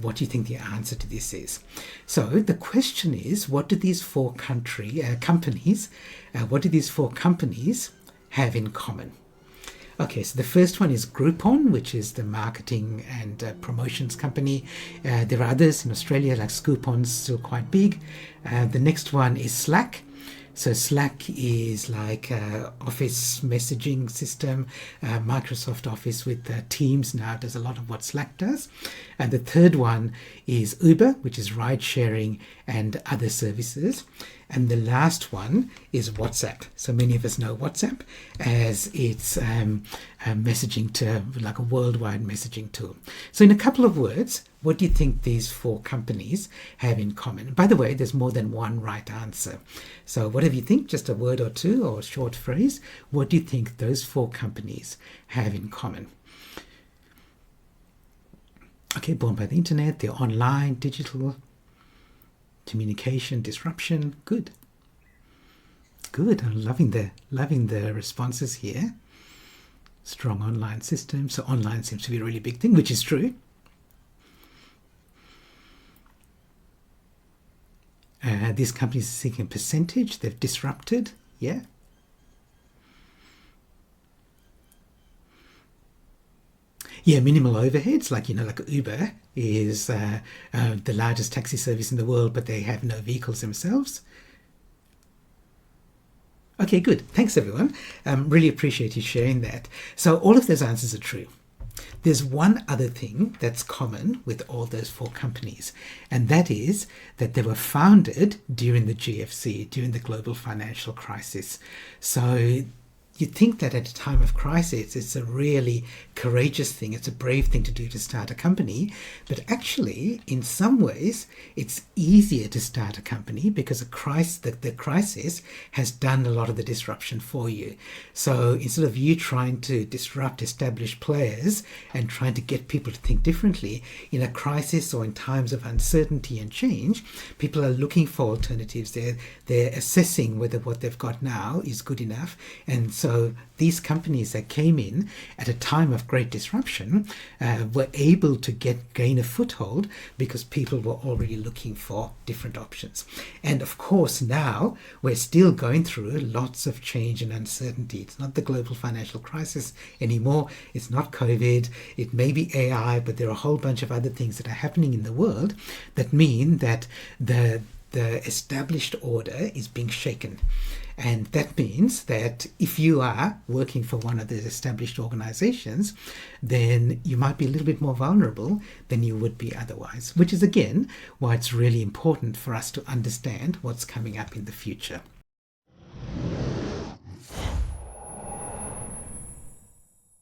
what do you think the answer to this is? So the question is, what do these four companies have in common? Okay, so the first one is Groupon, which is the marketing and promotions company. There are others in Australia, like Scoopon's still quite big. The next one is Slack. So Slack is like office messaging system. Microsoft Office with Teams now does a lot of what Slack does. And the third one is Uber, which is ride sharing and other services. And the last one is WhatsApp. So many of us know WhatsApp as its messaging tool, like a worldwide messaging tool. So in a couple of words, what do you think these four companies have in common? By the way, there's more than one right answer. So whatever you think, just a word or two or a short phrase, what do you think those four companies have in common? Okay, born by the internet, they're online, digital, communication, disruption. Good. I'm loving the responses here. Strong online system. So online seems to be a really big thing, which is true. These companies are seeking a percentage. They've disrupted. Yeah. Yeah, minimal overheads, like Uber is the largest taxi service in the world, but they have no vehicles themselves. Okay, good. Thanks, everyone. Really appreciate you sharing that. So all of those answers are true. There's one other thing that's common with all those four companies, and that is that they were founded during the GFC, during the global financial crisis. So you'd think that at a time of crisis, it's a really courageous thing, it's a brave thing to do to start a company. But actually, in some ways, it's easier to start a company because the crisis has done a lot of the disruption for you. So instead of you trying to disrupt established players and trying to get people to think differently, in a crisis or in times of uncertainty and change, people are looking for alternatives. They're assessing whether what they've got now is good enough. And so these companies that came in at a time of great disruption were able to gain a foothold because people were already looking for different options. And of course, now we're still going through lots of change and uncertainty. It's not the global financial crisis anymore. It's not COVID. It may be AI, but there are a whole bunch of other things that are happening in the world that mean that the established order is being shaken. And that means that if you are working for one of these established organizations, then you might be a little bit more vulnerable than you would be otherwise, which is again why it's really important for us to understand what's coming up in the future.